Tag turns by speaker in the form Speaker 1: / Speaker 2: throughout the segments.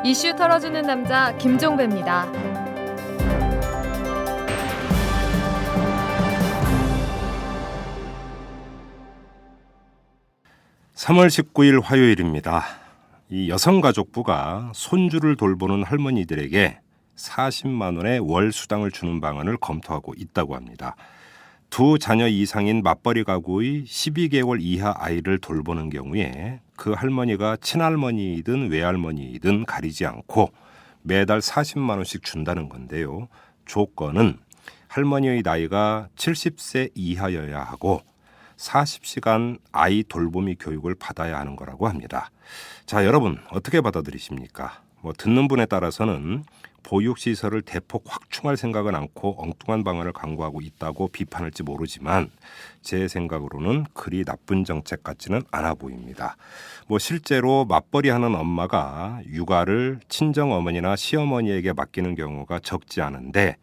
Speaker 1: 이슈 털어주는 남자 김종배입니다.
Speaker 2: 3월 19일 화요일입니다. 이 여성가족부가 손주를 돌보는 할머니들에게 40만 원의 월 수당을 주는 방안을 검토하고 있다고 합니다. 두 자녀 이상인 맞벌이 가구의 12개월 이하 아이를 돌보는 경우에 그 할머니가 친할머니이든 외할머니이든 가리지 않고 매달 40만 원씩 준다는 건데요. 조건은 할머니의 나이가 70세 이하여야 하고 40시간 아이 돌보미 교육을 받아야 하는 거라고 합니다. 자, 여러분 어떻게 받아들이십니까? 듣는 분에 따라서는 보육시설을 대폭 확충할 생각은 않고 엉뚱한 방안을 강구하고 있다고 비판할지 모르지만 제 생각으로는 그리 나쁜 정책 같지는 않아 보입니다. 실제로 맞벌이하는 엄마가 육아를 친정어머니나 시어머니에게 맡기는 경우가 적지 않은데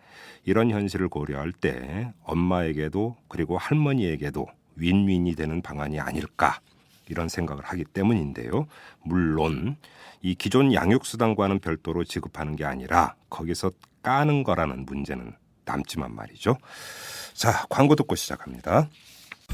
Speaker 2: 이런 현실을 고려할 때 엄마에게도 그리고 할머니에게도 윈윈이 되는 방안이 아닐까 이런 생각을 하기 때문인데요. 물론 이 기존 양육수당과는 별도로 지급하는 게 아니라 거기서 까는 거라는 문제는 남지만 말이죠. 자, 광고 듣고 시작합니다.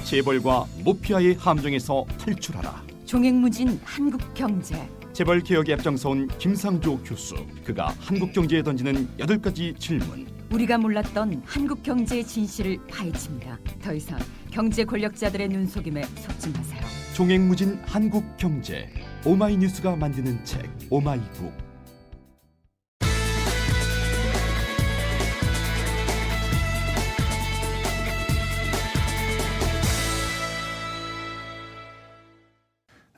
Speaker 3: 재벌과 모피아의 함정에서 탈출하라.
Speaker 4: 종횡무진 한국경제.
Speaker 3: 재벌 개혁에 앞장서온 김상조 교수. 그가 한국경제에 던지는 8가지 질문.
Speaker 4: 우리가 몰랐던 한국경제의 진실을 파헤칩니다. 더 이상 경제 권력자들의 눈속임에 속지 마세요.
Speaker 3: 종횡무진 한국경제. 오마이뉴스가 만드는 책 오마이북.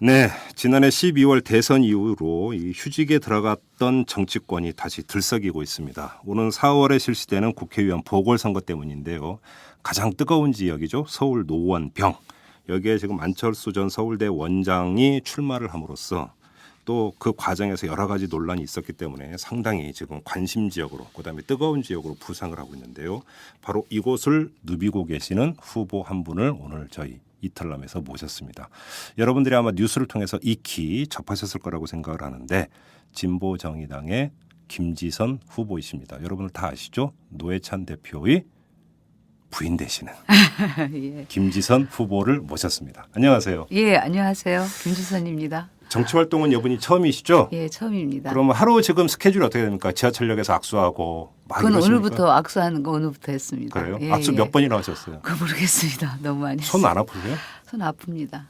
Speaker 2: 네, 지난해 12월 대선 이후로 이 휴직에 들어갔던 정치권이 다시 들썩이고 있습니다. 오는 4월에 실시되는 국회의원 보궐선거 때문인데요. 가장 뜨거운 지역이죠. 서울 노원병. 여기에 지금 안철수 전 서울대 원장이 출마를 함으로써 또 그 과정에서 여러 가지 논란이 있었기 때문에 상당히 지금 관심 지역으로 그다음에 뜨거운 지역으로 부상을 하고 있는데요. 바로 이곳을 누비고 계시는 후보 한 분을 오늘 저희 이탈남에서 모셨습니다. 여러분들이 아마 뉴스를 통해서 익히 접하셨을 거라고 생각을 하는데 진보정의당의 김지선 후보이십니다. 여러분들 다 아시죠? 노회찬 대표의 부인 되시는
Speaker 5: 예.
Speaker 2: 김지선 후보를 모셨습니다. 안녕하세요.
Speaker 5: 예, 안녕하세요. 김지선입니다.
Speaker 2: 정치활동은 이번이 처음이시죠?
Speaker 5: 예, 처음입니다.
Speaker 2: 그러면 하루 지금 스케줄이 어떻게 됩니까? 지하철역에서 악수하고 막
Speaker 5: 그건
Speaker 2: 이러십니까?
Speaker 5: 오늘부터 악수하는 거 오늘부터 했습니다.
Speaker 2: 그래요?
Speaker 5: 예,
Speaker 2: 악수
Speaker 5: 예.
Speaker 2: 몇 번이나 하셨어요?
Speaker 5: 그거 모르겠습니다. 너무 많이
Speaker 2: 손
Speaker 5: 했어요.
Speaker 2: 안 아프세요?
Speaker 5: 손 아픕니다.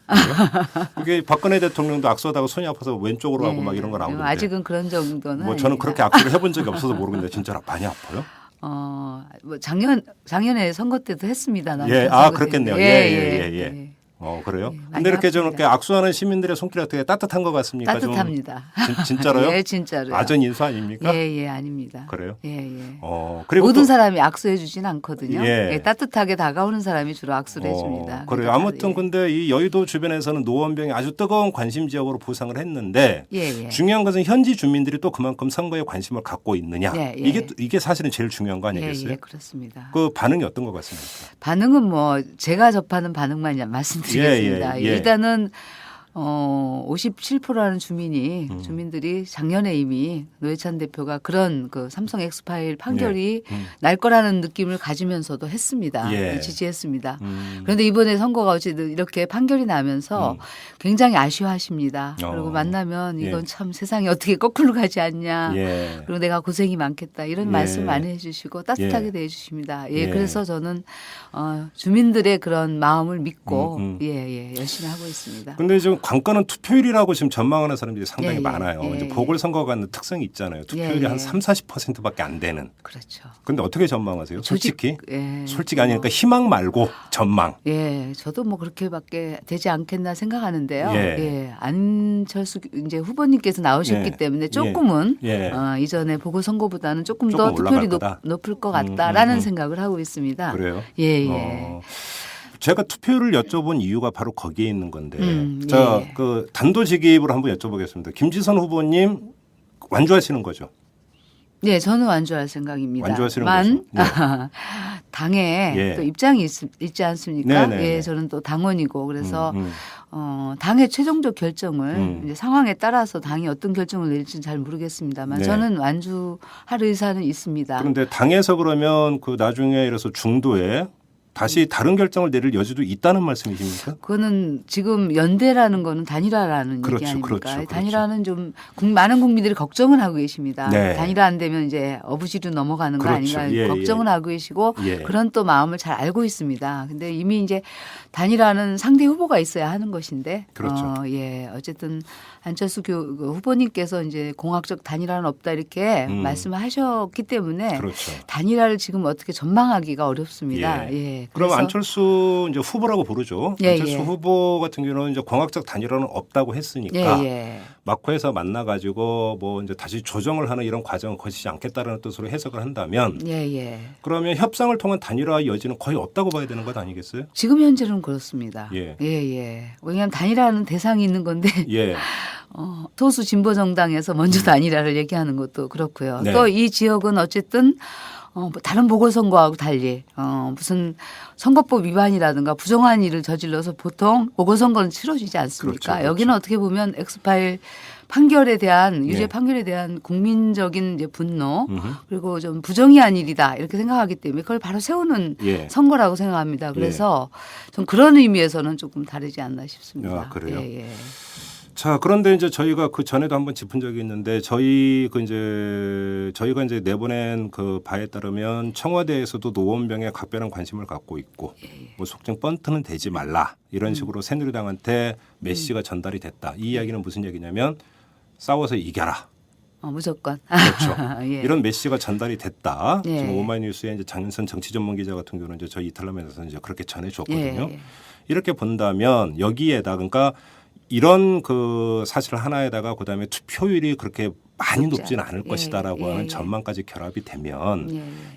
Speaker 2: 이게 박근혜 대통령도 악수하다가 손이 아파서 왼쪽으로 하고
Speaker 5: 예.
Speaker 2: 막 이런 건 나오는데
Speaker 5: 아직은 그런 정도는
Speaker 2: 저는
Speaker 5: 아닙니다.
Speaker 2: 그렇게 악수를 해본 적이 없어서 모르겠는데 진짜 많이 아파요?
Speaker 5: 작년에 선거 때도 했습니다.
Speaker 2: 예, 그렇겠네요.
Speaker 5: 예.
Speaker 2: 그래요?
Speaker 5: 예, 많이
Speaker 2: 근데 이렇게 좀
Speaker 5: 아픕니다.
Speaker 2: 이렇게 악수하는 시민들의 손길이 어떻게 따뜻한 것 같습니까?
Speaker 5: 따뜻합니다.
Speaker 2: 좀 진짜로요?
Speaker 5: 예, 진짜로요.
Speaker 2: 아전 인수 아닙니까?
Speaker 5: 예, 아닙니다.
Speaker 2: 그래요?
Speaker 5: 예.
Speaker 2: 그리고
Speaker 5: 모든
Speaker 2: 또,
Speaker 5: 사람이 악수해 주진 않거든요.
Speaker 2: 예.
Speaker 5: 예, 따뜻하게 다가오는 사람이 주로 악수를 해줍니다.
Speaker 2: 그래요.
Speaker 5: 그러니까,
Speaker 2: 아무튼
Speaker 5: 예.
Speaker 2: 근데 이 여의도 주변에서는 노원병이 아주 뜨거운 관심 지역으로 부상을 했는데
Speaker 5: 예.
Speaker 2: 중요한 것은 현지 주민들이 또 그만큼 선거에 관심을 갖고 있느냐.
Speaker 5: 예.
Speaker 2: 이게 사실은 제일 중요한 거 아니겠어요?
Speaker 5: 예, 그렇습니다.
Speaker 2: 그 반응이 어떤 것 같습니까?
Speaker 5: 반응은 제가 접하는 반응만 말씀드리겠습니다.
Speaker 2: 예.
Speaker 5: 일단은 57%라는 주민들이 작년에 이미 노회찬 대표가 그런 그 삼성 엑스파일 판결이 날 거라는 느낌을 가지면서도 했습니다.
Speaker 2: 예.
Speaker 5: 지지했습니다. 그런데 이번에 선거가 어쨌든 이렇게 판결이 나면서 굉장히 아쉬워하십니다. 그리고 만나면 이건
Speaker 2: 예.
Speaker 5: 참 세상이 어떻게 거꾸로 가지 않냐.
Speaker 2: 예.
Speaker 5: 그리고 내가 고생이 많겠다. 이런
Speaker 2: 예.
Speaker 5: 말씀 많이 해주시고 따뜻하게
Speaker 2: 예.
Speaker 5: 대해주십니다.
Speaker 2: 예.
Speaker 5: 그래서 저는 주민들의 그런 마음을 믿고
Speaker 2: 음.
Speaker 5: 열심히 하고 있습니다.
Speaker 2: 근데 지금 관건은 투표율이라고 지금 전망하는 사람들이 상당히
Speaker 5: 예, 예.
Speaker 2: 많아요.
Speaker 5: 예,
Speaker 2: 이제
Speaker 5: 예.
Speaker 2: 보궐선거가 하는 특성이 있잖아요. 투표율이
Speaker 5: 예,
Speaker 2: 한
Speaker 5: 예.
Speaker 2: 30-40%밖에 안 되는.
Speaker 5: 그렇죠.
Speaker 2: 근데 어떻게 전망하세요? 솔직히?
Speaker 5: 예.
Speaker 2: 솔직히 아니니까 희망 말고 전망.
Speaker 5: 예, 저도 그렇게밖에 되지 않겠나 생각하는데요.
Speaker 2: 예.
Speaker 5: 안철수 이제 후보님께서 나오셨기
Speaker 2: 예.
Speaker 5: 때문에 조금은
Speaker 2: 예.
Speaker 5: 이전에 보궐선거보다는 조금
Speaker 2: 조금
Speaker 5: 더 투표율이
Speaker 2: 올라갈 거다?
Speaker 5: 높을 것 같다라는
Speaker 2: 음.
Speaker 5: 생각을 하고 있습니다.
Speaker 2: 그래요?
Speaker 5: 예.
Speaker 2: 제가 투표율을 여쭤본 이유가 바로 거기에 있는 건데
Speaker 5: 예.
Speaker 2: 그 단도직입으로 한번 여쭤보겠습니다. 김지선 후보님 완주하시는 거죠?
Speaker 5: 네, 저는 완주할 생각입니다.
Speaker 2: 완주하시는
Speaker 5: 만
Speaker 2: 거죠?
Speaker 5: 당에
Speaker 2: 예.
Speaker 5: 또 입장이 있지 않습니까?
Speaker 2: 네네네.
Speaker 5: 예, 저는 또 당원이고 그래서
Speaker 2: 음.
Speaker 5: 당의 최종적 결정을
Speaker 2: 음.
Speaker 5: 이제 상황에 따라서 당이 어떤 결정을 내릴지는 잘 모르겠습니다만
Speaker 2: 네.
Speaker 5: 저는 완주할 의사는 있습니다.
Speaker 2: 그런데 당에서 그러면 그 나중에 이래서 중도에 다시 다른 결정을 내릴 여지도 있다는 말씀이십니까?
Speaker 5: 그거는 지금 연대라는 거는 단일화라는
Speaker 2: 그렇죠,
Speaker 5: 얘기 아닙니까?
Speaker 2: 그렇죠.
Speaker 5: 단일화는 좀 많은 국민들이 걱정을 하고 계십니다.
Speaker 2: 네.
Speaker 5: 단일화 안 되면 이제 어부지로 넘어가는 거
Speaker 2: 그렇죠.
Speaker 5: 아닌가
Speaker 2: 예,
Speaker 5: 걱정을
Speaker 2: 예.
Speaker 5: 하고 계시고
Speaker 2: 예.
Speaker 5: 그런 또 마음을 잘 알고 있습니다. 근데 이미 이제 단일화는 상대 후보가 있어야 하는 것인데
Speaker 2: 그렇죠.
Speaker 5: 어쨌든 안철수 후보님께서 이제 공학적 단일화는 없다 이렇게 말씀을 하셨기 때문에
Speaker 2: 그렇죠.
Speaker 5: 단일화를 지금 어떻게 전망하기가 어렵습니다. 예.
Speaker 2: 그럼
Speaker 5: 그래서
Speaker 2: 안철수 이제 후보라고 부르죠.
Speaker 5: 예,
Speaker 2: 안철수
Speaker 5: 예.
Speaker 2: 후보 같은 경우는 이제 공학적 단일화는 없다고 했으니까
Speaker 5: 예.
Speaker 2: 막후에서 만나가지고 뭐 이제 다시 조정을 하는 이런 과정을 거치지 않겠다라는 뜻으로 해석을 한다면
Speaker 5: 예.
Speaker 2: 그러면 협상을 통한 단일화 여지는 거의 없다고 봐야 되는 것 아니겠어요?
Speaker 5: 지금 현재는 그렇습니다.
Speaker 2: 예.
Speaker 5: 왜냐하면 단일화는 대상이 있는 건데
Speaker 2: 예.
Speaker 5: 소수 진보 정당에서 먼저 단일화를 얘기하는 것도 그렇고요.
Speaker 2: 네.
Speaker 5: 또 이 지역은 어쨌든 뭐 다른 보궐선거하고 달리 무슨 선거법 위반이라든가 부정한 일을 저질러서 보통 보궐선거는 치러지지 않습니까?
Speaker 2: 그렇죠.
Speaker 5: 여기는 어떻게 보면 엑스파일 판결에 대한 유죄
Speaker 2: 예.
Speaker 5: 판결에 대한 국민적인 이제 분노
Speaker 2: 음흠.
Speaker 5: 그리고 좀 부정의한 일이다 이렇게 생각하기 때문에 그걸 바로 세우는
Speaker 2: 예.
Speaker 5: 선거라고 생각합니다. 그래서 좀 그런 의미에서는 조금 다르지 않나 싶습니다.
Speaker 2: 아, 그래요?
Speaker 5: 예.
Speaker 2: 자, 그런데 이제 저희가 그 전에도 한번 짚은 적이 있는데 저희가 이제 내보낸 그 바에 따르면 청와대에서도 노원병에 각별한 관심을 갖고 있고 뭐 속칭 번트는 되지 말라 이런 식으로 새누리당한테 메시지가 전달이 됐다. 이 이야기는 무슨 얘기냐면 싸워서 이겨라.
Speaker 5: 무조건.
Speaker 2: 그렇죠.
Speaker 5: 예.
Speaker 2: 이런 메시지가 전달이 됐다.
Speaker 5: 예.
Speaker 2: 지금 오마이뉴스의 이제 장윤선 정치 전문 기자 같은 경우는 이제 저희 이탈남에서 이제 그렇게 전해줬거든요.
Speaker 5: 예.
Speaker 2: 이렇게 본다면 여기에다 그러니까 이런 그 사실 하나에다가 그다음에 투표율이 그렇게 많이 높지는 않을 것이다라고 하는 전망까지 결합이 되면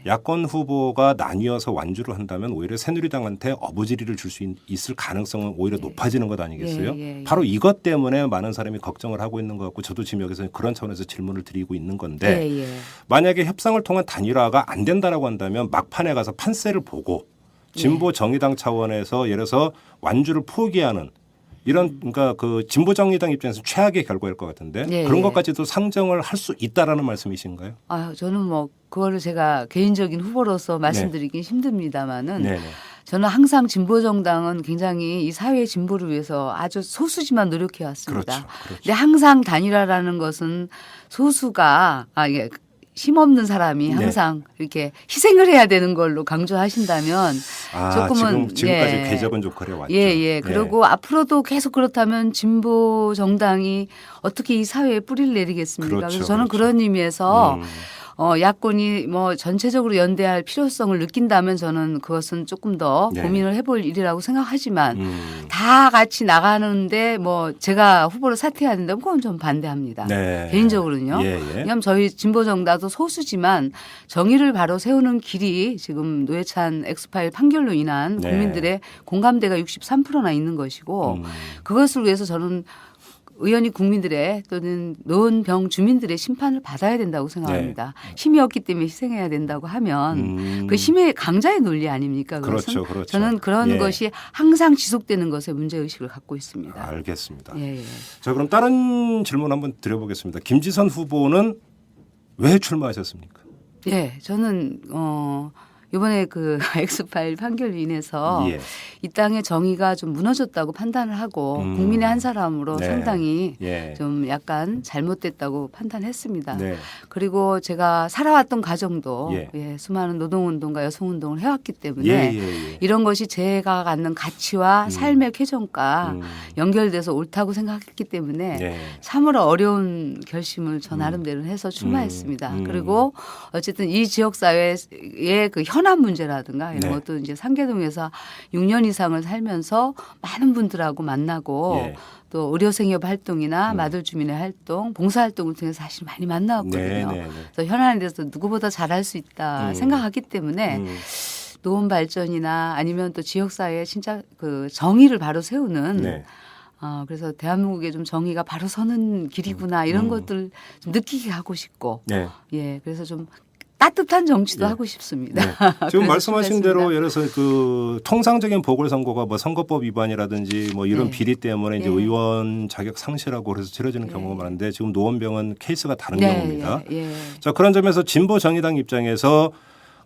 Speaker 2: 야권 후보가 나뉘어서 완주를 한다면 오히려 새누리당한테 어부지리를 줄 수 있을 가능성은 오히려 높아지는 것 아니겠어요? 바로 이것 때문에 많은 사람이 걱정을 하고 있는 것 같고 저도 지금 여기서 그런 차원에서 질문을 드리고 있는 건데 만약에 협상을 통한 단일화가 안 된다라고 한다면 막판에 가서 판세를 보고 진보 정의당 차원에서 예를 들어서 완주를 포기하는 이런 그러니까 그 진보 정의당 입장에서 최악의 결과일 것 같은데 그런 것까지도 상정을 할 수 있다라는 말씀이신가요?
Speaker 5: 저는 뭐 그거를 제가 개인적인 후보로서 말씀드리긴 힘듭니다만은 저는 항상 진보 정당은 굉장히 이 사회의 진보를 위해서 아주 소수지만 노력해 왔습니다.
Speaker 2: 그렇죠.
Speaker 5: 근데 항상 단일화라는 것은 소수가 이게 힘없는 사람이 항상 이렇게 희생을 해야 되는 걸로 강조하신다면 조금은
Speaker 2: 지금까지 궤적은 좀 그래왔죠.
Speaker 5: 그리고 앞으로도 계속 그렇다면 진보 정당이 어떻게 이 사회에 뿌리를 내리겠습니까?
Speaker 2: 그렇죠,
Speaker 5: 그래서 저는 그런 의미에서 야권이 뭐 전체적으로 연대할 필요성을 느낀다면 저는 그것은 조금 더 고민을 해볼 일이라고 생각하지만 다 같이 나가는데 뭐 제가 후보로 사퇴해야 된다면 그건 좀 반대합니다. 개인적으로는요. 왜냐하면 저희 진보정당도 소수지만 정의를 바로 세우는 길이 지금 노회찬 엑스파일 판결로 인한 국민들의 공감대가 63%나 있는 것이고 그것을 위해서 저는 의원이 국민들의 또는 노원병 주민들의 심판을 받아야 된다고 생각합니다. 힘이 없기 때문에 희생해야 된다고 하면 그 힘의 강자의 논리 아닙니까? 그것은
Speaker 2: 그렇죠.
Speaker 5: 저는 그런 것이 항상 지속되는 것에 문제의식을 갖고 있습니다.
Speaker 2: 알겠습니다.
Speaker 5: 예.
Speaker 2: 자, 그럼 다른 질문 한번 드려보겠습니다. 김지선 후보는 왜 출마하셨습니까?
Speaker 5: 저는 이번에 그 엑스파일 판결로 인해서 이 땅의 정의가 좀 무너졌다고 판단을 하고 국민의 한 사람으로 상당히 좀 약간 잘못됐다고 판단했습니다. 그리고 제가 살아왔던 가정도 수많은 노동운동과 여성운동을 해왔기 때문에 이런 것이 제가 갖는 가치와 삶의 쾌정과 연결돼서 옳다고 생각했기 때문에 참으로 어려운 결심을 저 나름대로 해서 출마했습니다. 그리고 어쨌든 이 지역사회의 그 현안 문제라든가 이런 것도 이제 상계동에서 6년 이상을 살면서 많은 분들하고 만나고 또 의료생협 활동이나 마을 주민의 활동, 봉사활동을 통해서 사실 많이 만나왔거든요. 그래서 현안에 대해서 누구보다 잘할 수 있다 생각하기 때문에 노원 발전이나 아니면 또 지역사회에 진짜 그 정의를 바로 세우는 그래서 대한민국에 좀 정의가 바로 서는 길이구나 이런 것들 좀 느끼게 하고 싶고
Speaker 2: 네.
Speaker 5: 예, 그래서 좀 따뜻한 정치도
Speaker 2: 네.
Speaker 5: 하고 싶습니다.
Speaker 2: 네. 지금 말씀하신
Speaker 5: 출마했습니다.
Speaker 2: 대로 예를 들어서 그 통상적인 보궐선거가 뭐 선거법 위반이라든지 뭐 이런
Speaker 5: 네.
Speaker 2: 비리 때문에 이제
Speaker 5: 네.
Speaker 2: 의원 자격 상실하고 그래서 치러지는
Speaker 5: 네.
Speaker 2: 경우가 많은데 지금 노원병은 케이스가 다른
Speaker 5: 네,
Speaker 2: 경우입니다.
Speaker 5: 예, 예.
Speaker 2: 자, 그런 점에서 진보 정의당 입장에서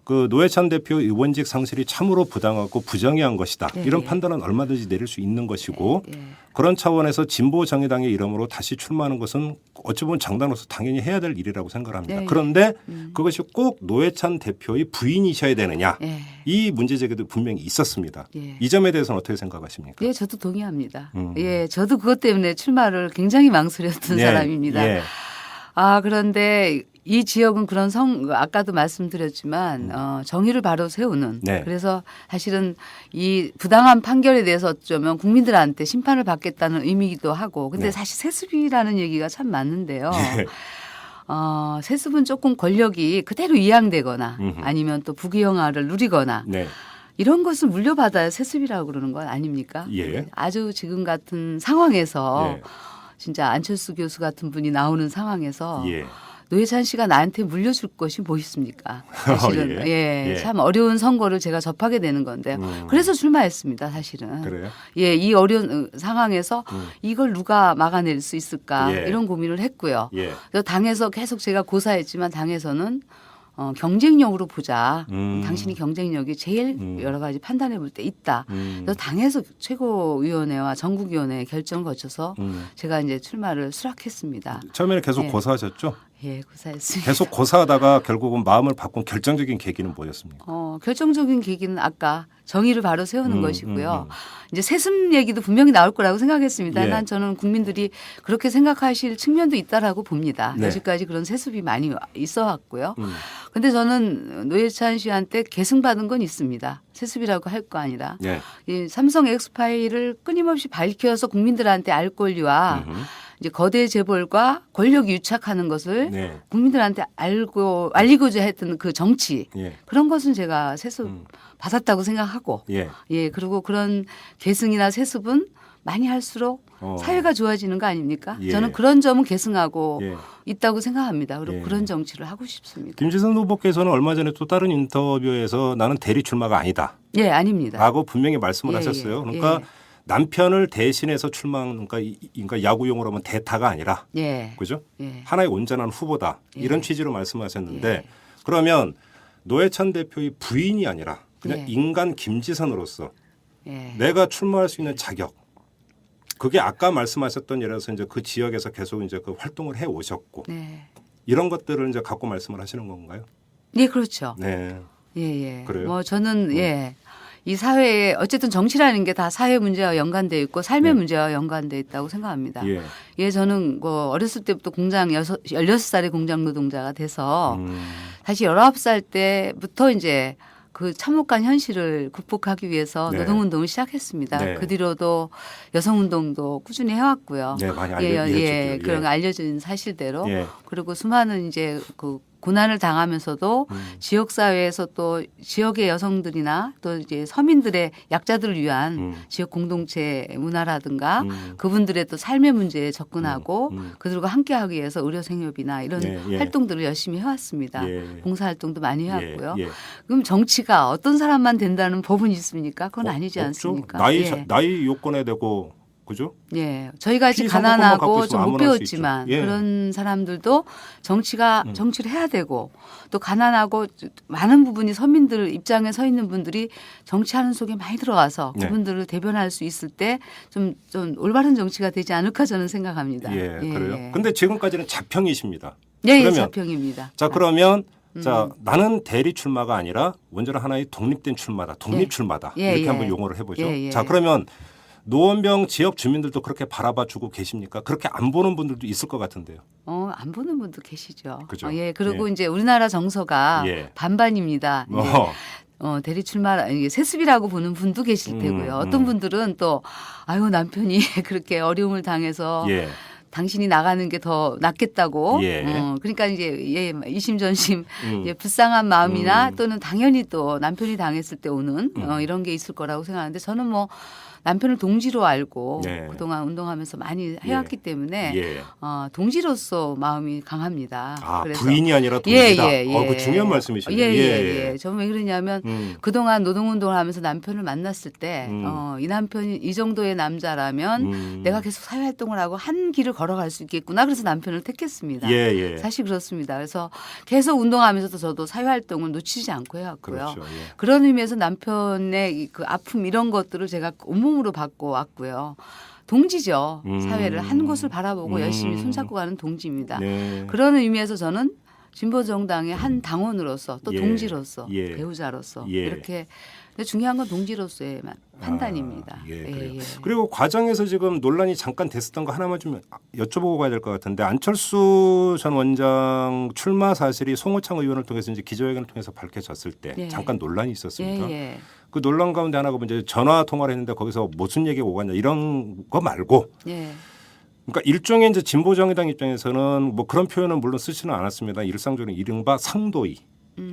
Speaker 2: 그 노회찬 대표 의원직 상실이 참으로 부당하고 부정의한 것이다.
Speaker 5: 네,
Speaker 2: 이런
Speaker 5: 예.
Speaker 2: 판단은 얼마든지 내릴 수 있는 것이고
Speaker 5: 예.
Speaker 2: 그런 차원에서 진보 정의당의 이름으로 다시 출마하는 것은 어찌 보면 정당으로서 당연히 해야 될 일이라고 생각을 합니다.
Speaker 5: 네.
Speaker 2: 그런데 그것이 꼭 노회찬 대표의 부인이셔야 되느냐.
Speaker 5: 예.
Speaker 2: 이 문제 제기도 분명히 있었습니다.
Speaker 5: 예.
Speaker 2: 이 점에 대해서는 어떻게 생각하십니까?
Speaker 5: 예, 저도 동의합니다. 예, 저도 그것 때문에 출마를 굉장히 망설였던
Speaker 2: 네.
Speaker 5: 사람입니다.
Speaker 2: 예.
Speaker 5: 그런데 이 지역은 그런 아까도 말씀드렸지만 정의를 바로 세우는
Speaker 2: 네.
Speaker 5: 그래서 사실은 이 부당한 판결에 대해서 어쩌면 국민들한테 심판을 받겠다는 의미이기도 하고 근데
Speaker 2: 네.
Speaker 5: 사실 세습이라는 얘기가 참 맞는데요.
Speaker 2: 네.
Speaker 5: 세습은 조금 권력이 그대로 이양되거나
Speaker 2: 음흠.
Speaker 5: 아니면 또 부귀영화를 누리거나
Speaker 2: 네.
Speaker 5: 이런 것을 물려받아야 세습이라고 그러는 건 아닙니까?
Speaker 2: 예.
Speaker 5: 아주 지금 같은 상황에서
Speaker 2: 예.
Speaker 5: 진짜 안철수 교수 같은 분이 나오는 상황에서
Speaker 2: 예.
Speaker 5: 노회찬 씨가 나한테 물려줄 것이 뭐 있습니까? 사실은
Speaker 2: 예.
Speaker 5: 참 어려운 선거를 제가 접하게 되는 건데요. 그래서 출마했습니다. 사실은.
Speaker 2: 그래요?
Speaker 5: 예, 이 어려운 상황에서 이걸 누가 막아낼 수 있을까
Speaker 2: 예.
Speaker 5: 이런 고민을 했고요.
Speaker 2: 예.
Speaker 5: 그래서 당에서 계속 제가 고사했지만 당에서는 경쟁력으로 보자. 당신이 경쟁력이 제일 여러 가지 판단해 볼 때 있다. 그래서 당에서 최고위원회와 전국위원회 결정을 거쳐서 제가 이제 출마를 수락했습니다.
Speaker 2: 처음에는 계속
Speaker 5: 예.
Speaker 2: 고사하셨죠?
Speaker 5: 예, 고사했습니다.
Speaker 2: 계속 고사하다가 결국은 마음을 바꾼 결정적인 계기는 뭐였습니까?
Speaker 5: 결정적인 계기는 아까 정의를 바로 세우는 것이고요. 이제 세습 얘기도 분명히 나올 거라고 생각했습니다.
Speaker 2: 예.
Speaker 5: 난 저는 국민들이 그렇게 생각하실 측면도 있다라고 봅니다.
Speaker 2: 네.
Speaker 5: 여지까지 그런 세습이 많이 있어 왔고요. 근데 저는 노회찬 씨한테 계승받은 건 있습니다. 세습이라고 할 거 아니라.
Speaker 2: 예.
Speaker 5: 이 삼성 엑스파일을 끊임없이 밝혀서 국민들한테 알 권리와 이제 거대 재벌과 권력이 유착하는 것을
Speaker 2: 네.
Speaker 5: 국민들한테 알리고자 했던 그 정치
Speaker 2: 예.
Speaker 5: 그런 것은 제가 세습 받았다고 생각하고
Speaker 2: 예.
Speaker 5: 예 그리고 그런 계승이나 세습은 많이 할수록 사회가 좋아지는 거 아닙니까?
Speaker 2: 예.
Speaker 5: 저는 그런 점은 계승하고
Speaker 2: 예.
Speaker 5: 있다고 생각합니다. 그리고
Speaker 2: 예.
Speaker 5: 그런 정치를 하고 싶습니다.
Speaker 2: 김지선 후보께서는 얼마 전에 또 다른 인터뷰에서 나는 대리 출마가 아니다.
Speaker 5: 예, 아닙니다.
Speaker 2: 라고 분명히 말씀을
Speaker 5: 예,
Speaker 2: 하셨어요.
Speaker 5: 예,
Speaker 2: 그러니까
Speaker 5: 예.
Speaker 2: 남편을 대신해서 출마한 그러니까 야구용어로 하면 대타가 아니라
Speaker 5: 예.
Speaker 2: 그죠?
Speaker 5: 예.
Speaker 2: 하나의 온전한 후보다.
Speaker 5: 예.
Speaker 2: 이런 취지로 말씀하셨는데
Speaker 5: 예.
Speaker 2: 그러면 노회찬 대표의 부인이 아니라 그냥
Speaker 5: 예.
Speaker 2: 인간 김지선으로서
Speaker 5: 예.
Speaker 2: 내가 출마할 수 있는 자격. 그게 아까 말씀하셨던 예를 들어서 이제 그 지역에서 계속 이제 그 활동을 해 오셨고
Speaker 5: 네.
Speaker 2: 이런 것들을 이제 갖고 말씀을 하시는 건가요?
Speaker 5: 예, 그렇죠.
Speaker 2: 네.
Speaker 5: 예, 예.
Speaker 2: 그래요?
Speaker 5: 뭐 저는 예. 이 사회에 어쨌든 정치라는 게 다 사회 문제와 연관되어 있고 삶의
Speaker 2: 네.
Speaker 5: 문제와 연관되어 있다고 생각합니다.
Speaker 2: 예.
Speaker 5: 예, 저는 뭐 어렸을 때부터 16살에 공장 노동자가 돼서 사실 19살 때부터 이제 그 참혹한 현실을 극복하기 위해서
Speaker 2: 네.
Speaker 5: 노동운동을 시작했습니다.
Speaker 2: 네.
Speaker 5: 그 뒤로도 여성운동도 꾸준히 해왔고요.
Speaker 2: 네, 많이
Speaker 5: 예,
Speaker 2: 알려주죠.
Speaker 5: 그런 알려진 사실대로.
Speaker 2: 예.
Speaker 5: 그리고 수많은 이제 그 고난을 당하면서도 지역 사회에서 또 지역의 여성들이나 또 이제 서민들의 약자들을 위한 지역 공동체 문화라든가 그분들의 또 삶의 문제에 접근하고 그들과 함께하기 위해서 의료생협이나 이런
Speaker 2: 예, 예.
Speaker 5: 활동들을 열심히 해왔습니다.
Speaker 2: 예.
Speaker 5: 봉사활동도 많이 해왔고요.
Speaker 2: 예.
Speaker 5: 그럼 정치가 어떤 사람만 된다는 법은 있습니까? 그건 아니지
Speaker 2: 없죠.
Speaker 5: 않습니까?
Speaker 2: 나이 요건에 대고 그죠?
Speaker 5: 예, 저희가 아직
Speaker 2: 피선거권만 갖고
Speaker 5: 가난하고
Speaker 2: 있으면
Speaker 5: 좀 못
Speaker 2: 아무나 할수
Speaker 5: 배웠지만
Speaker 2: 있죠. 예.
Speaker 5: 그런 사람들도 정치를 해야 되고 또 가난하고 많은 부분이 서민들 입장에 서 있는 분들이 정치하는 속에 많이 들어가서
Speaker 2: 네.
Speaker 5: 그분들을 대변할 수 있을 때 좀 올바른 정치가 되지 않을까 저는 생각합니다.
Speaker 2: 예, 그래요. 근데 지금까지는 자평이십니다.
Speaker 5: 예,
Speaker 2: 그러면
Speaker 5: 자평입니다.
Speaker 2: 자, 그러면 자, 나는 대리 출마가 아니라 완전 하나의 독립된 출마다. 독립
Speaker 5: 예.
Speaker 2: 출마다.
Speaker 5: 예,
Speaker 2: 이렇게
Speaker 5: 예.
Speaker 2: 한번 용어를 해보죠.
Speaker 5: 예, 예.
Speaker 2: 자, 그러면 노원병 지역 주민들도 그렇게 바라봐 주고 계십니까? 그렇게 안 보는 분들도 있을 것 같은데요.
Speaker 5: 안 보는 분도 계시죠.
Speaker 2: 그죠.
Speaker 5: 예, 그리고
Speaker 2: 예.
Speaker 5: 이제 우리나라 정서가
Speaker 2: 예.
Speaker 5: 반반입니다. 대리 출마 세습이라고 보는 분도 계실 테고요. 어떤 분들은 또 아유 남편이 그렇게 어려움을 당해서
Speaker 2: 예.
Speaker 5: 당신이 나가는 게 더 낫겠다고.
Speaker 2: 예.
Speaker 5: 그러니까 이제 이심전심 불쌍한 마음이나 또는 당연히 또 남편이 당했을 때 오는 이런 게 있을 거라고 생각하는데 저는 뭐 남편을 동지로 알고
Speaker 2: 네.
Speaker 5: 그동안 운동하면서 많이 해왔기 때문에
Speaker 2: 예.
Speaker 5: 동지로서 마음이 강합니다.
Speaker 2: 아,
Speaker 5: 그래서
Speaker 2: 부인이 아니라 동지다.
Speaker 5: 예, 예, 예.
Speaker 2: 그 중요한 말씀이시네요.
Speaker 5: 예. 저는 왜 그러냐면 그동안 노동운동을 하면서 남편을 만났을 때 이 남편이 이 정도의 남자라면 내가 계속 사회활동을 하고 한 길을 걸어갈 수 있겠구나. 그래서 남편을 택했습니다.
Speaker 2: 예.
Speaker 5: 사실 그렇습니다. 그래서 계속 운동하면서도 저도 사회활동을 놓치지 않고 해왔고요.
Speaker 2: 그렇죠. 예.
Speaker 5: 그런 의미에서 남편의 그 아픔 이런 것들을 제가 온몸으로 받고 왔고요. 동지죠. 사회를 한 곳을 바라보고 열심히 손잡고 가는 동지입니다.
Speaker 2: 네.
Speaker 5: 그런 의미에서 저는 진보정당의 한 당원으로서 또
Speaker 2: 예.
Speaker 5: 동지로서
Speaker 2: 예.
Speaker 5: 배우자로서
Speaker 2: 예.
Speaker 5: 이렇게 근데 중요한 건 동지로서의 판단입니다.
Speaker 2: 그래요. 그리고 과정에서 지금 논란이 잠깐 됐었던 거 하나만 좀 여쭤보고 가야 될 것 같은데 안철수 전 원장 출마 사실이 송호창 의원을 통해서 이제 기자회견을 통해서 밝혀졌을 때
Speaker 5: 예.
Speaker 2: 잠깐 논란이 있었습니다.
Speaker 5: 예.
Speaker 2: 그 논란 가운데 하나가 이제 전화 통화를 했는데 거기서 무슨 얘기가 오갔냐 이런 거 말고
Speaker 5: 예.
Speaker 2: 그러니까 일종의 이제 진보정의당 입장에서는 뭐 그런 표현은 물론 쓰지는 않았습니다. 일상적으로 이른바 상도이.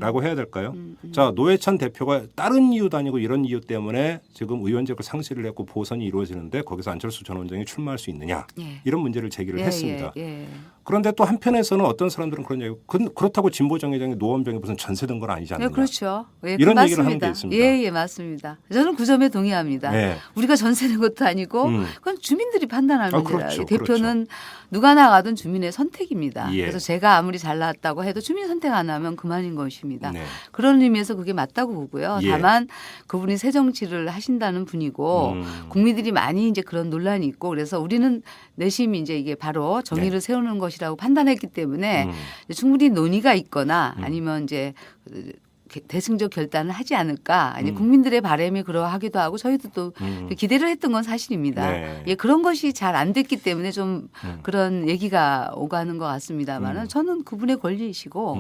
Speaker 2: 라고 해야 될까요? 자, 노회찬 대표가 다른 이유도 아니고 이런 이유 때문에 지금 의원직을 상실을 했고 보선이 이루어지는데 거기서 안철수 전 원장이 출마할 수 있느냐
Speaker 5: 예.
Speaker 2: 이런 문제를 제기를 했습니다.
Speaker 5: 예.
Speaker 2: 그런데 또 한편에서는 어떤 사람들은 그런 얘기 그렇다고 진보정의당의 노원병이 무슨 전세된 건 아니지 않느냐.
Speaker 5: 네, 그렇죠. 예,
Speaker 2: 이런
Speaker 5: 맞습니다.
Speaker 2: 얘기를 하는 게 있습니다.
Speaker 5: 예, 맞습니다. 저는 그 점에 동의합니다.
Speaker 2: 예.
Speaker 5: 우리가 전세는 것도 아니고 그건 주민들이 판단할 문제라.
Speaker 2: 그렇죠.
Speaker 5: 대표는 누가 나가든 주민의 선택입니다.
Speaker 2: 예.
Speaker 5: 그래서 제가 아무리 잘났다고 해도 주민 선택 안 하면 그만인 것입니다.
Speaker 2: 네.
Speaker 5: 그런 의미에서 그게 맞다고 보고요.
Speaker 2: 예.
Speaker 5: 다만 그분이 새 정치를 하신다는 분이고 국민들이 많이 이제 그런 논란이 있고 그래서 우리는 내심이 이제 이게 바로 정의를 세우는 것이라고 판단했기 때문에 충분히 논의가 있거나 아니면 이제 대승적 결단을 하지 않을까. 아니 국민들의 바람이 그러하기도 하고 저희도 또 기대를 했던 건 사실입니다.
Speaker 2: 네.
Speaker 5: 예, 그런 것이 잘 안 됐기 때문에 좀 그런 얘기가 오가는 것 같습니다만은 저는 그분의 권리이시고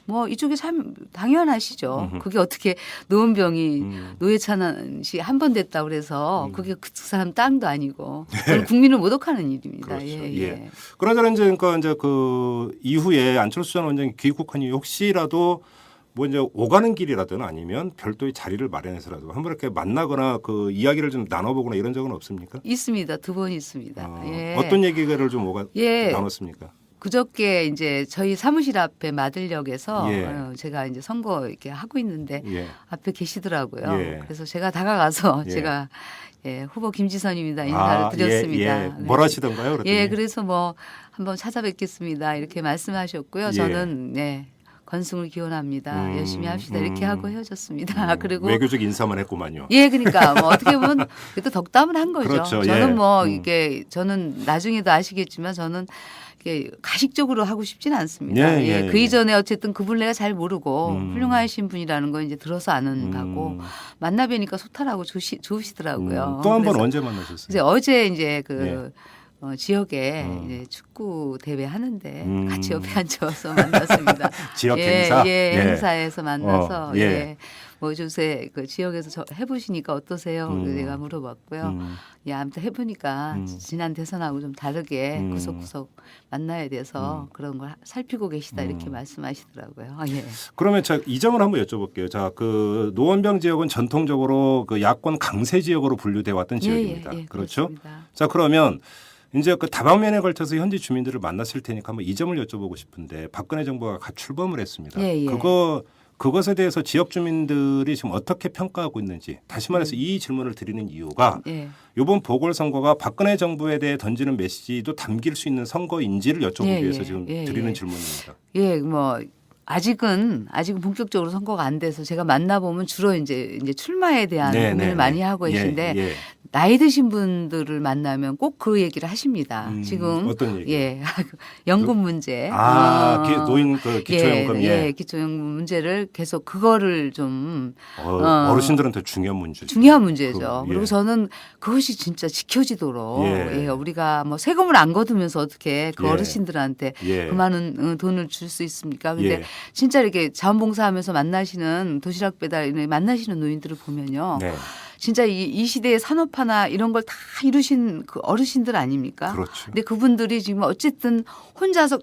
Speaker 5: 뭐 이쪽에 참 당연하시죠. 그게 어떻게 노원병이 노회찬 씨 한 번 됐다고 그래서 그게 그 사람 땅도 아니고 그건 국민을 모독하는 일입니다.
Speaker 2: 그렇죠.
Speaker 5: 예.
Speaker 2: 그러자 이제 그러니까 이제 그 이후에 안철수 전 원장이 귀국한 이후 혹시라도 뭐 이제 오가는 길이라든 아니면 별도의 자리를 마련해서라도 한번 이렇게 만나거나 그 이야기를 좀 나눠보거나 이런 적은 없습니까?
Speaker 5: 있습니다. 두 번 있습니다. 예.
Speaker 2: 어떤 얘기를 좀
Speaker 5: 예.
Speaker 2: 나눴습니까?
Speaker 5: 그저께 이제 저희 사무실 앞에 마들역에서
Speaker 2: 예.
Speaker 5: 제가 이제 선거 이렇게 하고 있는데
Speaker 2: 예.
Speaker 5: 앞에 계시더라고요.
Speaker 2: 예.
Speaker 5: 그래서 제가 다가가서
Speaker 2: 예.
Speaker 5: 제가 후보 김지선입니다 인사를 드렸습니다.
Speaker 2: 예. 뭘 하시던가요? 그랬더니?
Speaker 5: 예, 그래서 뭐 한번 찾아뵙겠습니다 이렇게 말씀하셨고요.
Speaker 2: 예.
Speaker 5: 저는 건승을 기원합니다. 열심히 합시다 이렇게 하고 헤어졌습니다. 그리고
Speaker 2: 외교적 인사만 했구만요.
Speaker 5: 예, 그러니까 뭐 어떻게 보면 그래도 덕담을 한 거죠.
Speaker 2: 그렇죠.
Speaker 5: 저는
Speaker 2: 예.
Speaker 5: 뭐 이게 저는 나중에도 아시겠지만 저는 이게 가식적으로 하고 싶지는 않습니다.
Speaker 2: 예.
Speaker 5: 그 이전에 어쨌든 그분 내가 잘 모르고 훌륭하신 분이라는 거 이제 들어서 아는 바고 만나 뵈니까 소탈하고 좋으시더라고요.
Speaker 2: 또 한 번
Speaker 5: 그래서
Speaker 2: 언제 만나셨어요?
Speaker 5: 이제 어제 이제 그 지역에 이제 축구 대회 하는데 같이 옆에 앉아서 만났습니다.
Speaker 2: 지역 행사?
Speaker 5: 행사에서 만나서
Speaker 2: 예.
Speaker 5: 뭐 요새 그 지역에서 해보시니까 어떠세요? 그래서 제가 물어봤고요. 아무튼 해보니까 지난 대선하고 좀 다르게 구석구석 만나야 돼서 그런 걸 살피고 계시다 이렇게 말씀하시더라고요. 예.
Speaker 2: 그러면 제가 이 점을 한번 여쭤볼게요. 자, 그 노원병 지역은 전통적으로 그 야권 강세 지역으로 분류돼 왔던 지역입니다. 그렇죠?
Speaker 5: 그렇습니다.
Speaker 2: 자, 그러면 이제 그 다방면에 걸쳐서 현지 주민들을 만났을 테니까 한번 이 점을 여쭤보고 싶은데 박근혜 정부가 갓 출범을 했습니다. 그것에 대해서 지역 주민들이 지금 어떻게 평가하고 있는지 다시 말해서 이 질문을 드리는 이유가 이번 보궐선거가 박근혜 정부에 대해 던지는 메시지도 담길 수 있는 선거인지를 여쭤보기 위해서 지금 드리는 질문입니다.
Speaker 5: 뭐 아직은 본격적으로 선거가 안 돼서 제가 만나보면 주로 이제 출마에 대한 고민을 많이 하고 계신데 나이 드신 분들을 만나면 꼭 그 얘기를 하십니다. 지금
Speaker 2: 어떤 얘기?
Speaker 5: 연금 문제.
Speaker 2: 노인 그 기초연금.
Speaker 5: 기초연금 문제를 계속 그거를 좀
Speaker 2: 어르신들한테 중요한 문제죠.
Speaker 5: 중요한 문제죠. 그리고 저는 그것이 진짜 지켜지도록 우리가 뭐 세금을 안 거두면서 어떻게 그 어르신들한테 그 많은 돈을 줄 수 있습니까? 근데 진짜 이렇게 자원봉사하면서 만나시는 도시락 배달 만나시는 노인들을 보면요. 진짜 이 시대의 산업화나 이런 걸 다 이루신 그 어르신들 아닙니까?
Speaker 2: 그렇죠.
Speaker 5: 근데 그분들이 지금 어쨌든 혼자서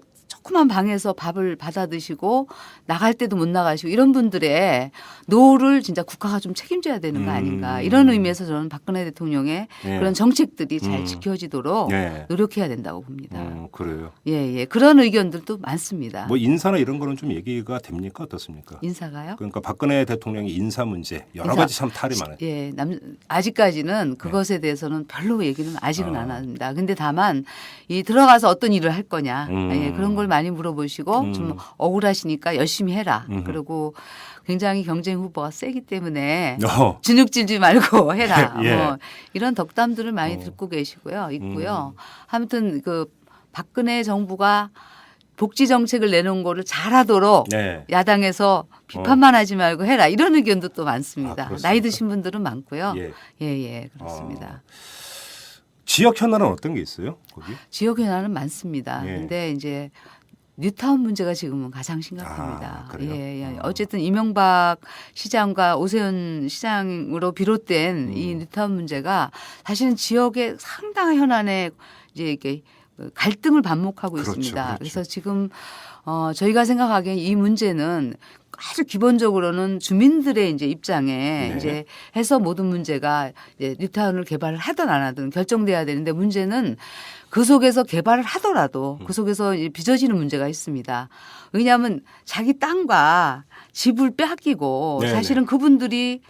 Speaker 5: 조그만 방에서 밥을 받아 드시고 나갈 때도 못 나가시고 이런 분들의 노후를 진짜 국가가 좀 책임져야 되는 거 아닌가. 이런 의미에서 저는 박근혜 대통령의
Speaker 2: 예.
Speaker 5: 그런 정책들이 잘 지켜지도록
Speaker 2: 예.
Speaker 5: 노력해야 된다고 봅니다.
Speaker 2: 그래요.
Speaker 5: 예, 예. 그런 의견들도 많습니다.
Speaker 2: 뭐 인사나 이런 거는 좀 얘기가 됩니까? 어떻습니까?
Speaker 5: 인사가요?
Speaker 2: 그러니까 박근혜 대통령의 인사 문제 여러 가지 참 탈이 많아요.
Speaker 5: 예, 아직까지는 그것에 대해서는 별로 얘기는 아직은 안 합니다. 근데 다만 이 들어가서 어떤 일을 할 거냐 예, 그런 걸 많이 물어보시고 좀 억울하시니까 열심히 해라. 그리고 굉장히 경쟁 후보가 세기 때문에 주눅질지 말고 해라.
Speaker 2: 예.
Speaker 5: 뭐 이런 덕담들을 많이 듣고 계시고요. 있고요. 아무튼 그 박근혜 정부가 복지 정책을 내놓은 거를 잘하도록
Speaker 2: 네.
Speaker 5: 야당에서 비판만 하지 말고 해라 이런 의견도 또 많습니다.
Speaker 2: 그렇습니까?
Speaker 5: 나이 드신 분들은 많고요.
Speaker 2: 예.
Speaker 5: 예, 그렇습니다.
Speaker 2: 지역 현안은 어떤 게 있어요? 거기?
Speaker 5: 지역 현안은 많습니다.
Speaker 2: 예.
Speaker 5: 근데 이제 뉴타운 문제가 지금은 가장 심각합니다.
Speaker 2: 그래요?
Speaker 5: 예. 어쨌든 이명박 시장과 오세훈 시장으로 비롯된 이 뉴타운 문제가 사실은 지역의 상당한 현안에 이제 이렇게 갈등을 반복하고
Speaker 2: 그렇죠,
Speaker 5: 있습니다.
Speaker 2: 그렇죠.
Speaker 5: 그래서 지금 저희가 생각하기엔 이 문제는 아주 기본적으로는 주민들의 이제 입장에
Speaker 2: 네.
Speaker 5: 이제 해서 모든 문제가 이제 뉴타운을 개발을 하든 안 하든 결정돼야 되는데 문제는 그 속에서 개발을 하더라도 그 속에서 이제 빚어지는 문제가 있습니다. 왜냐하면 자기 땅과 집을 빼앗기고
Speaker 2: 네네.
Speaker 5: 사실은 그분들이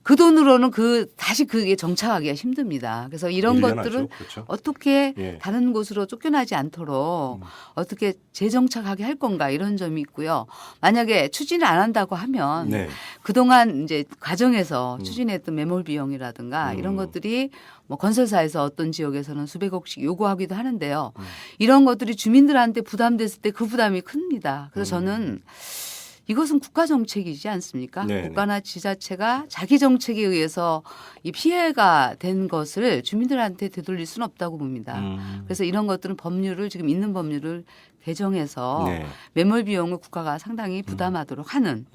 Speaker 5: 그 돈으로는 다시 그게 정착하기가 힘듭니다. 그래서 이런
Speaker 2: 밀려나죠.
Speaker 5: 것들을
Speaker 2: 그렇죠.
Speaker 5: 어떻게
Speaker 2: 예.
Speaker 5: 다른 곳으로 쫓겨나지 않도록 어떻게 재정착하게 할 건가 이런 점이 있고요. 만약에 추진을 안 한다고 하면
Speaker 2: 네.
Speaker 5: 그동안 이제 과정에서 추진했던 매몰 비용이라든가 이런 것들이 뭐 건설사에서 어떤 지역에서는 수백억씩 요구하기도 하는데요. 이런 것들이 주민들한테 부담됐을 때 그 부담이 큽니다. 그래서 저는 이것은 국가 정책이지 않습니까?
Speaker 2: 네네.
Speaker 5: 국가나 지자체가 자기 정책에 의해서 이 피해가 된 것을 주민들한테 되돌릴 수는 없다고 봅니다. 그래서 이런 것들은 지금 있는 법률을 개정해서
Speaker 2: 네.
Speaker 5: 매몰 비용을 국가가 상당히 부담하도록 하는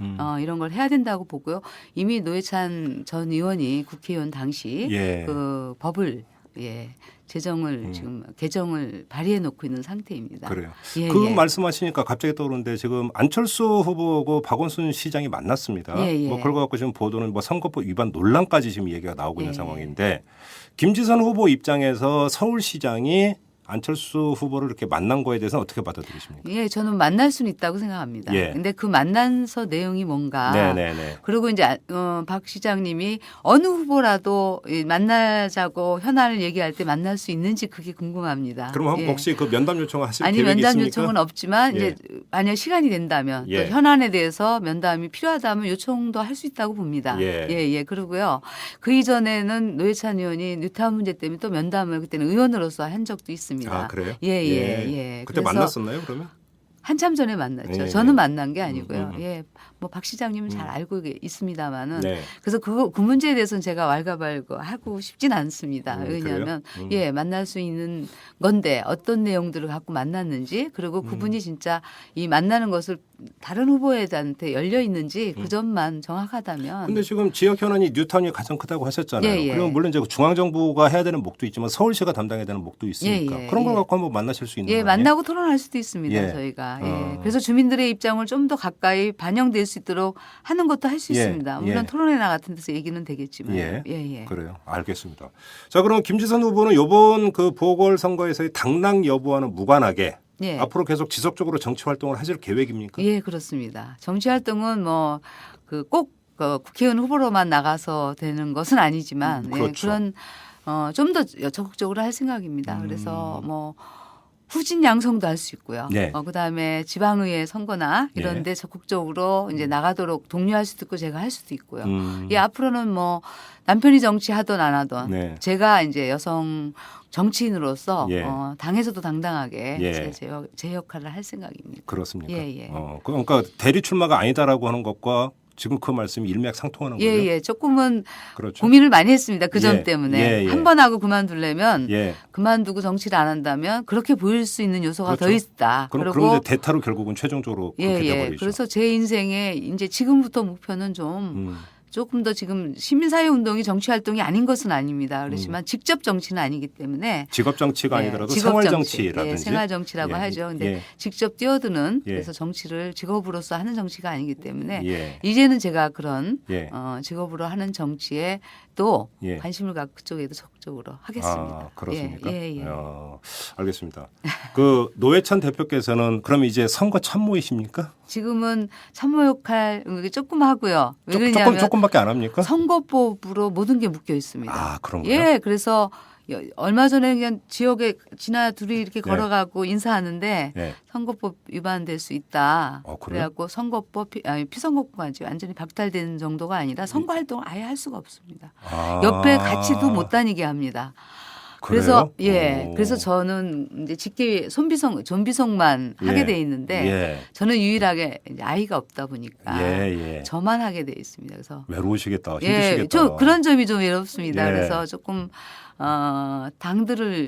Speaker 5: 이런 걸 해야 된다고 보고요. 이미 노회찬 전 의원이 국회의원 당시
Speaker 2: 예.
Speaker 5: 그 법을 재정을 지금 개정을 발의해 놓고 있는 상태입니다.
Speaker 2: 그래요.
Speaker 5: 예,
Speaker 2: 그
Speaker 5: 예.
Speaker 2: 말씀하시니까 갑자기 떠오르는데 지금 안철수 후보하고 박원순 시장이 만났습니다.
Speaker 5: 예, 예.
Speaker 2: 뭐 그걸 갖고 지금 보도는 뭐 선거법 위반 논란까지 지금 얘기가 나오고 있는
Speaker 5: 예.
Speaker 2: 상황인데 김지선 후보 입장에서 서울시장이 안철수 후보를 이렇게 만난 거에 대해서는 어떻게 받아들이십니까?
Speaker 5: 예, 저는 만날 수는 있다고 생각합니다.
Speaker 2: 예.
Speaker 5: 근데 그 만난서 내용이 뭔가
Speaker 2: 네네네.
Speaker 5: 그리고 이제 박 시장님이 어느 후보라도 만나자고 현안을 얘기할 때 만날 수 있는지 그게 궁금합니다.
Speaker 2: 그럼
Speaker 5: 예.
Speaker 2: 혹시 그 면담 요청하실
Speaker 5: 아니
Speaker 2: 계획이
Speaker 5: 면담
Speaker 2: 있습니까?
Speaker 5: 요청은 없지만
Speaker 2: 예.
Speaker 5: 이제 만약 시간이 된다면
Speaker 2: 예.
Speaker 5: 또 현안에 대해서 면담이 필요하다면 요청도 할 수 있다고 봅니다.
Speaker 2: 예.
Speaker 5: 그리고요. 그 이전에는 노회찬 의원이 뉴타운 문제 때문에 또 면담을 그때는 의원으로서 한 적도 있습니다.
Speaker 2: 아 그래요?
Speaker 5: 예.
Speaker 2: 그때
Speaker 5: 그래서
Speaker 2: 만났었나요 그러면?
Speaker 5: 한참 전에 만났죠.
Speaker 2: 예,
Speaker 5: 저는
Speaker 2: 예.
Speaker 5: 만난 게 아니고요. 예, 뭐 박 시장님은 잘 알고 있습니다만은
Speaker 2: 네.
Speaker 5: 그래서 그 문제에 대해서는 제가 왈가왈부 하고 싶진 않습니다. 왜냐하면
Speaker 2: 그래요?
Speaker 5: 만날 수 있는 건데 어떤 내용들을 갖고 만났는지 그리고 그분이 진짜 이 만나는 것을 다른 후보들한테 열려 있는지 그 점만 정확하다면.
Speaker 2: 근데 지금 지역 현안이 뉴타운이 가장 크다고 하셨잖아요.
Speaker 5: 예, 예.
Speaker 2: 그리고 물론 이제 중앙정부가 해야 되는 목도 있지만 서울시가 담당해야 되는 목도 있으니까
Speaker 5: 예, 예,
Speaker 2: 그런 걸
Speaker 5: 예.
Speaker 2: 갖고 한번 만나실 수 있는 거 아니에요?
Speaker 5: 만나고 토론할 수도 있습니다.
Speaker 2: 예.
Speaker 5: 저희가. 그래서 주민들의 입장을 좀 더 가까이 반영될 수 있도록 하는 것도 할 수
Speaker 2: 예,
Speaker 5: 있습니다. 물론
Speaker 2: 예.
Speaker 5: 토론회나 같은 데서 얘기는 되겠지만.
Speaker 2: 예. 그래요. 알겠습니다. 자, 그럼 김지선 후보는 이번 그 보궐선거에서의 당락 여부와는 무관하게
Speaker 5: 예.
Speaker 2: 앞으로 계속 지속적으로 정치 활동을 하실 계획입니까?
Speaker 5: 예, 그렇습니다. 정치 활동은 뭐 꼭 국회의원 후보로만 나가서 되는 것은 아니지만
Speaker 2: 그렇죠.
Speaker 5: 그런 좀 더 적극적으로 할 생각입니다. 그래서 뭐 후진 양성도 할 수 있고요.
Speaker 2: 네.
Speaker 5: 그다음에 지방의회 선거나 이런
Speaker 2: 네.
Speaker 5: 데 적극적으로 이제 나가도록 독려할 수도 있고 제가 할 수도 있고요.
Speaker 2: 예,
Speaker 5: 앞으로는 뭐 남편이 정치하든 안 하든
Speaker 2: 네.
Speaker 5: 제가 이제 여성 정치인으로서
Speaker 2: 예.
Speaker 5: 당에서도 당당하게
Speaker 2: 예.
Speaker 5: 제 역할을 할 생각입니다.
Speaker 2: 그렇습니까?
Speaker 5: 예.
Speaker 2: 그러니까 대리 출마가 아니다라고 하는 것과 지금 그 말씀이 일맥상통하는 거죠.
Speaker 5: 예. 조금은
Speaker 2: 그렇죠.
Speaker 5: 고민을 많이 했습니다. 그 점
Speaker 2: 예.
Speaker 5: 때문에.
Speaker 2: 예.
Speaker 5: 한 번 하고 그만두려면
Speaker 2: 예.
Speaker 5: 그만두고 정치를 안 한다면 그렇게 보일 수 있는 요소가
Speaker 2: 그렇죠.
Speaker 5: 더 있다.
Speaker 2: 그런데 대타로 결국은 최종적으로 그렇게 돼버리죠.
Speaker 5: 그래서 제 인생에 이제 지금부터 목표는 좀 조금 더 지금 시민사회 운동이 정치 활동이 아닌 것은 아닙니다. 그렇지만 직접 정치는 아니기 때문에
Speaker 2: 직업 정치가
Speaker 5: 예,
Speaker 2: 아니더라도
Speaker 5: 직업
Speaker 2: 생활
Speaker 5: 정치,
Speaker 2: 정치라든지
Speaker 5: 예, 생활 정치라고
Speaker 2: 예,
Speaker 5: 하죠. 근데
Speaker 2: 예.
Speaker 5: 직접 뛰어드는
Speaker 2: 예.
Speaker 5: 그래서 정치를 직업으로서 하는 정치가 아니기 때문에
Speaker 2: 예.
Speaker 5: 이제는 제가 그런
Speaker 2: 예.
Speaker 5: 직업으로 하는 정치에 또
Speaker 2: 예.
Speaker 5: 관심을 갖고 그쪽에도 적극적으로 하겠습니다.
Speaker 2: 아, 그렇습니까?
Speaker 5: 예, 예, 예.
Speaker 2: 알겠습니다. 그 노회찬 대표께서는 그럼 이제 선거 참모이십니까?
Speaker 5: 지금은 참모 역할 조금 하고요. 왜 그러냐면
Speaker 2: 조금밖에 안 합니까?
Speaker 5: 선거법으로 모든 게 묶여 있습니다.
Speaker 2: 아, 그런가요?
Speaker 5: 예, 그래서 얼마 전에 그냥 지역에 지나 둘이 이렇게
Speaker 2: 네.
Speaker 5: 걸어가고 인사하는데
Speaker 2: 예.
Speaker 5: 선거법 위반될 수 있다.
Speaker 2: 그래요?
Speaker 5: 그래갖고 선거법 피선거법까지 완전히 박탈되는 정도가 아니라 선거 활동을 아예 할 수가 없습니다.
Speaker 2: 아.
Speaker 5: 옆에 같이도 못 다니게 합니다. 그래서
Speaker 2: 그래요?
Speaker 5: 예,
Speaker 2: 오.
Speaker 5: 그래서 저는 이제 직계 존비속만
Speaker 2: 예.
Speaker 5: 하게 돼 있는데
Speaker 2: 예.
Speaker 5: 저는 유일하게 이제 아이가 없다 보니까
Speaker 2: 예.
Speaker 5: 저만 하게 돼 있습니다. 그래서
Speaker 2: 외로우시겠다. 힘드시겠다.
Speaker 5: 예, 저 그런 점이 좀 외롭습니다.
Speaker 2: 예.
Speaker 5: 그래서 조금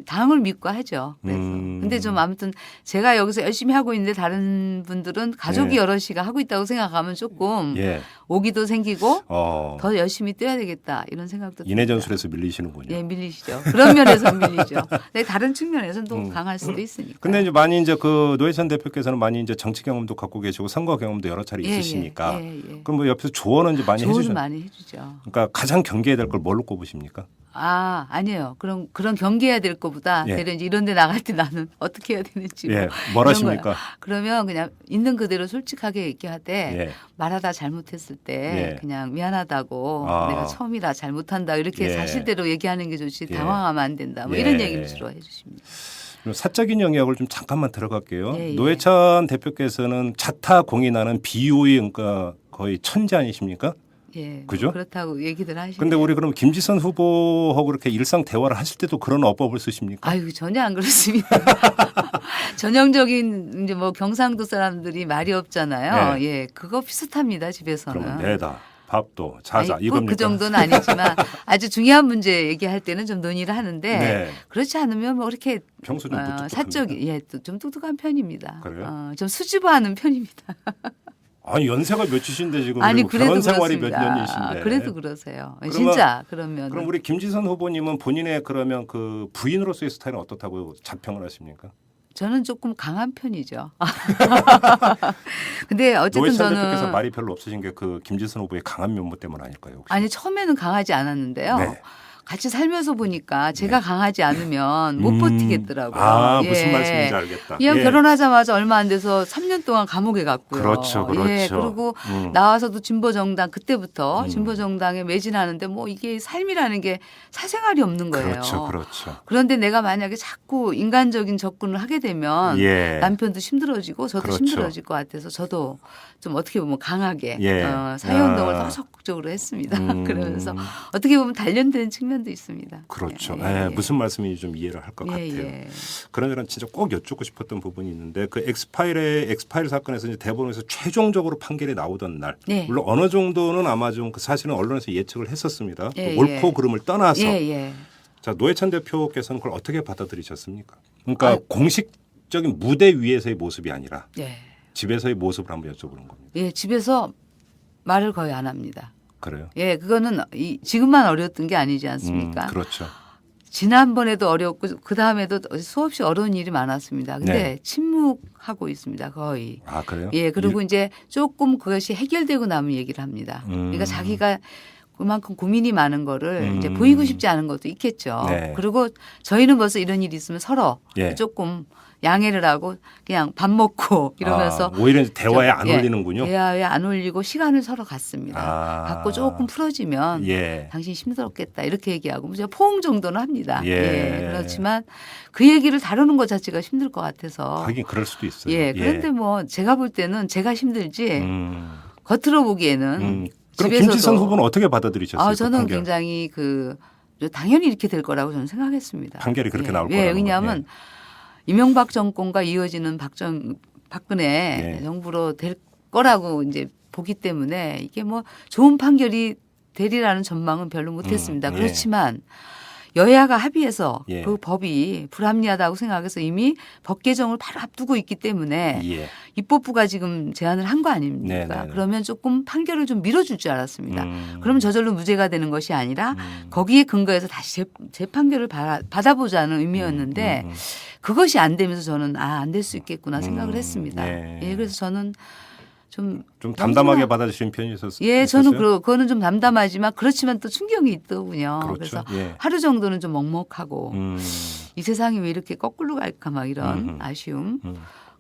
Speaker 5: 당을 믿고 하죠. 그래서 근데 좀 아무튼 제가 여기서 열심히 하고 있는데 다른 분들은 가족이
Speaker 2: 예.
Speaker 5: 여럿이가 하고 있다고 생각하면 조금
Speaker 2: 예.
Speaker 5: 오기도 생기고
Speaker 2: 더
Speaker 5: 더 열심히 뛰어야 되겠다 이런 생각도
Speaker 2: 인해
Speaker 5: 듭니다.
Speaker 2: 전술에서 밀리시는군요.
Speaker 5: 예, 밀리시죠. 그런 면에서 밀리죠. 근데 다른 측면에서는 또 강할 수도 있으니까.
Speaker 2: 근데 이제 많이 이제 그 노회찬 대표께서는 많이 이제 정치 경험도 갖고 계시고 선거 경험도 여러 차례 있으시니까 그럼 뭐 옆에서 조언은 이제 많이
Speaker 5: 조언을
Speaker 2: 해주죠.
Speaker 5: 많이 해주죠.
Speaker 2: 그러니까 가장 경계해야 될 걸 뭘로 꼽으십니까?
Speaker 5: 아니에요. 그런 경계해야 될 것보다
Speaker 2: 예.
Speaker 5: 대려 이제 이런 데 나갈 때 나는 어떻게 해야 되는지
Speaker 2: 예,
Speaker 5: 뭘
Speaker 2: 뭘 하십니까?
Speaker 5: 그러면 그냥 있는 그대로 솔직하게 얘기하되
Speaker 2: 예.
Speaker 5: 말하다 잘못했을 때
Speaker 2: 예.
Speaker 5: 그냥 미안하다고 내가 처음이라 잘못한다 이렇게
Speaker 2: 예.
Speaker 5: 사실대로 얘기하는 게 좋지
Speaker 2: 예.
Speaker 5: 당황하면 안 된다. 뭐
Speaker 2: 예.
Speaker 5: 이런 얘기를 주로 해 주십니다.
Speaker 2: 그럼 사적인 영역을 좀 잠깐만 들어갈게요.
Speaker 5: 예, 예.
Speaker 2: 노회찬 대표께서는 자타 공인하는 비유의 그러니까 거의 천재 아니십니까?
Speaker 5: 예.
Speaker 2: 그죠?
Speaker 5: 그렇다고 얘기들 하시네요.
Speaker 2: 근데 우리 그럼 김지선 후보하고 그렇게 일상 대화를 하실 때도 그런 어법을 쓰십니까?
Speaker 5: 아유 전혀 안 그렇습니다. 전형적인 이제 뭐 경상도 사람들이 말이 없잖아요.
Speaker 2: 네.
Speaker 5: 예, 그거 비슷합니다 집에서는.
Speaker 2: 그러면 내다, 밥도, 자자
Speaker 5: 아니,
Speaker 2: 이겁니까?
Speaker 5: 그 정도는 아니지만 아주 중요한 문제 얘기할 때는 좀 논의를 하는데
Speaker 2: 네.
Speaker 5: 그렇지 않으면 뭐 그렇게
Speaker 2: 평소 좀 무뚝뚝합니까?
Speaker 5: 사적이 좀 똑똑한 편입니다.
Speaker 2: 그래요?
Speaker 5: 좀 수줍어하는 편입니다.
Speaker 2: 아니 연세가 몇이신데 지금
Speaker 5: 아니
Speaker 2: 그리고
Speaker 5: 그래도
Speaker 2: 결혼 생활이 몇
Speaker 5: 그렇습니다.
Speaker 2: 년이신데
Speaker 5: 그래도 그러세요.
Speaker 2: 그러면-
Speaker 5: 진짜 그러면
Speaker 2: 그럼 우리 김지선 후보님은 본인의 그러면 그 부인으로서의 스타일은 어떻다고 자평을 하십니까?
Speaker 5: 저는 조금 강한 편이죠. 근데 어쨌든
Speaker 2: 노회찬
Speaker 5: 저는
Speaker 2: 대표께서 말이 별로 없으신 게 그 김지선 후보의 강한 면모 때문 아닐까요? 혹시?
Speaker 5: 아니 처음에는 강하지 않았는데요.
Speaker 2: 네.
Speaker 5: 같이 살면서 보니까 제가 강하지 않으면 못 버티겠더라고요.
Speaker 2: 아
Speaker 5: 예.
Speaker 2: 무슨 말씀인지 알겠다.
Speaker 5: 그냥
Speaker 2: 예.
Speaker 5: 결혼하자마자 얼마 안 돼서 3년 동안 감옥에 갔고요.
Speaker 2: 그렇죠, 그렇죠.
Speaker 5: 예, 그리고 나와서도 진보정당 그때부터 진보정당에 매진하는데 뭐 이게 삶이라는 게 사생활이 없는 거예요.
Speaker 2: 그렇죠.
Speaker 5: 그런데 내가 만약에 자꾸 인간적인 접근을 하게 되면
Speaker 2: 예.
Speaker 5: 남편도 힘들어지고 저도
Speaker 2: 그렇죠.
Speaker 5: 힘들어질 것 같아서 저도 좀 어떻게 보면 강하게
Speaker 2: 예.
Speaker 5: 사회운동을
Speaker 2: 아.
Speaker 5: 더 적극적으로 했습니다. 그러면서 어떻게 보면 단련된 측면도 있습니다.
Speaker 2: 그렇죠.
Speaker 5: 예, 예.
Speaker 2: 무슨 말씀인지 좀 이해를 할 것 같아요.
Speaker 5: 예.
Speaker 2: 그러나 진짜 꼭 여쭙고 싶었던 부분이 있는데 그 엑스파일 사건에서 이제 대법원에서 최종적으로 판결이 나오던 날,
Speaker 5: 네.
Speaker 2: 물론 어느 정도는 아마 좀 그 사실은 언론에서 예측을 했었습니다.
Speaker 5: 예,
Speaker 2: 그 옳고
Speaker 5: 예.
Speaker 2: 그름을 떠나서
Speaker 5: 예.
Speaker 2: 자 노회찬 대표께서는 그걸 어떻게 받아들이셨습니까? 그러니까
Speaker 5: 아.
Speaker 2: 공식적인 무대 위에서의 모습이 아니라
Speaker 5: 예.
Speaker 2: 집에서의 모습을 한번 여쭤보는 겁니다.
Speaker 5: 예, 집에서 말을 거의 안 합니다.
Speaker 2: 그래요?
Speaker 5: 예, 그거는 지금만 어려웠던 게 아니지 않습니까?
Speaker 2: 그렇죠.
Speaker 5: 지난번에도 어려웠고 그 다음에도 수없이 어려운 일이 많았습니다. 근데
Speaker 2: 네.
Speaker 5: 침묵하고 있습니다. 거의.
Speaker 2: 아 그래요?
Speaker 5: 예, 그리고 이제 조금 그것이 해결되고 나면 얘기를 합니다. 그러니까 자기가 그만큼 고민이 많은 거를 이제 보이고 싶지 않은 것도 있겠죠.
Speaker 2: 네.
Speaker 5: 그리고 저희는 벌써 이런 일이 있으면 서로
Speaker 2: 예.
Speaker 5: 조금 양해를 하고 그냥 밥 먹고 이러면서
Speaker 2: 오히려 이제 대화에 안
Speaker 5: 예,
Speaker 2: 올리는군요.
Speaker 5: 대화에 안 올리고 시간을 서로 갖습니다.
Speaker 2: 아.
Speaker 5: 갖고 조금 풀어지면
Speaker 2: 예.
Speaker 5: 당신 힘들었겠다 이렇게 얘기하고 제가 포옹 정도는 합니다.
Speaker 2: 예.
Speaker 5: 그렇지만 그 얘기를 다루는 것 자체가 힘들 것 같아서.
Speaker 2: 하긴 그럴 수도 있어요.
Speaker 5: 예. 그런데 뭐 제가 볼 때는 제가 힘들지 겉으로 보기에는
Speaker 2: 그럼
Speaker 5: 집에서도
Speaker 2: 김지선 후보는 어떻게 받아들이셨어요? 그
Speaker 5: 저는
Speaker 2: 판결?
Speaker 5: 굉장히 당연히 이렇게 될 거라고 저는 생각했습니다.
Speaker 2: 판결이 그렇게 나올
Speaker 5: 예,
Speaker 2: 거라는
Speaker 5: 왜냐하면 이명박 정권과 이어지는 박근혜
Speaker 2: 예.
Speaker 5: 정부로 될 거라고 이제 보기 때문에 이게 뭐 좋은 판결이 되리라는 전망은 별로 못했습니다.
Speaker 2: 예.
Speaker 5: 그렇지만 여야가 합의해서
Speaker 2: 예.
Speaker 5: 그 법이 불합리하다고 생각해서 이미 법 개정을 바로 앞두고 있기 때문에
Speaker 2: 예.
Speaker 5: 입법부가 지금 제안을 한 거 아닙니까?
Speaker 2: 네네네.
Speaker 5: 그러면 조금 판결을 좀 미뤄줄 줄 알았습니다. 그러면 저절로 무죄가 되는 것이 아니라 거기에 근거해서 다시 재판결을 받아보자는 의미였는데 그것이 안 되면서 저는 안 될 수 있겠구나 생각을 했습니다.
Speaker 2: 네.
Speaker 5: 예, 그래서 저는 좀
Speaker 2: 담담하게 받아주시는 편이셨어요?
Speaker 5: 예, 저는 그거는 좀 담담하지만 그렇지만 또 충격이 있더군요.
Speaker 2: 그렇죠.
Speaker 5: 그래서
Speaker 2: 예.
Speaker 5: 하루 정도는 좀 먹먹하고 이 세상이 왜 이렇게 거꾸로 갈까 막 이런 아쉬움.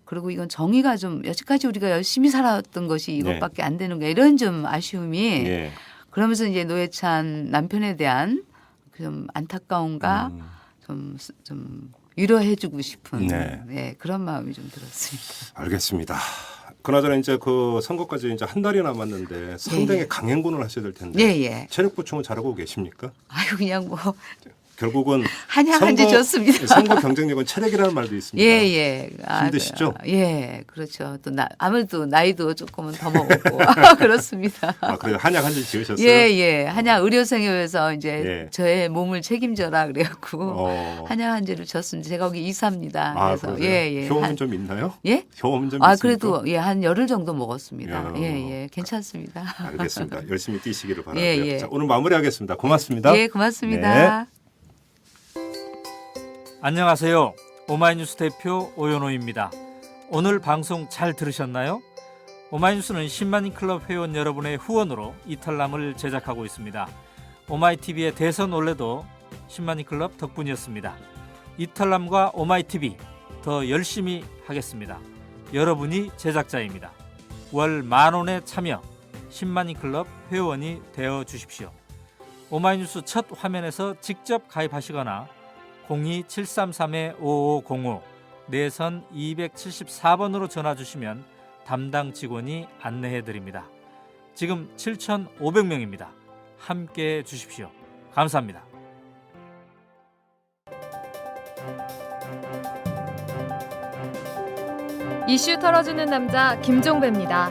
Speaker 5: 그리고 이건 정의가 좀 여태까지 우리가 열심히 살아왔던 것이 이것밖에 안 되는 거 이런 좀 아쉬움이
Speaker 2: 예.
Speaker 5: 그러면서 이제 노회찬 남편에 대한 좀 안타까움과 좀 위로해주고 싶은
Speaker 2: 네.
Speaker 5: 네, 그런 마음이 좀 들었습니다.
Speaker 2: 알겠습니다. 그나저나 이제 그 선거까지 이제 한 달이 남았는데 상당히
Speaker 5: 예.
Speaker 2: 강행군을 하셔야 될 텐데
Speaker 5: 예, 예.
Speaker 2: 체력 보충은 잘하고 계십니까?
Speaker 5: 아유 그냥 뭐
Speaker 2: 결국은
Speaker 5: 한약한지 좋습니다.
Speaker 2: 선거 경쟁력은 체력이라는 말도 있습니다.
Speaker 5: 예, 예.
Speaker 2: 힘드시죠?
Speaker 5: 예, 그렇죠. 또 아무래도 나이도 조금은 더 먹었고 그렇습니다.
Speaker 2: 그래서 한약 한 줄 지으셨어요?
Speaker 5: 예, 예. 한약 의료생회에서 이제
Speaker 2: 예.
Speaker 5: 저의 몸을 책임져라 그래갖고
Speaker 2: 한약
Speaker 5: 한 줄을 줬습니다. 제가 거기 이사입니다. 그래서
Speaker 2: 그러세요?
Speaker 5: 예, 예.
Speaker 2: 효험은 좀 있나요?
Speaker 5: 예?
Speaker 2: 효험은 좀 있습니까?
Speaker 5: 그래도 예, 한 열흘 정도 먹었습니다.
Speaker 2: 야.
Speaker 5: 예, 예. 괜찮습니다.
Speaker 2: 알겠습니다. 열심히 뛰시기를 바라고요.
Speaker 5: 예, 예.
Speaker 2: 자, 오늘 마무리하겠습니다. 고맙습니다.
Speaker 5: 예, 고맙습니다.
Speaker 6: 안녕하세요. 오마이뉴스 대표 오연호입니다. 오늘 방송 잘 들으셨나요? 오마이뉴스는 10만인 클럽 회원 여러분의 후원으로 이탈남을 제작하고 있습니다. 오마이TV의 대선 올레도 10만인 클럽 덕분이었습니다. 이탈남과 오마이TV 더 열심히 하겠습니다. 여러분이 제작자입니다. 월 10,000원에 참여 10만인 클럽 회원이 되어 주십시오. 오마이뉴스 첫 화면에서 직접 가입하시거나 02-733-5505 내선 274번으로 전화 주시면 담당 직원이 안내해 드립니다. 지금 7,500명입니다. 함께해 주십시오. 감사합니다.
Speaker 1: 이슈 털어주는 남자 김종배입니다.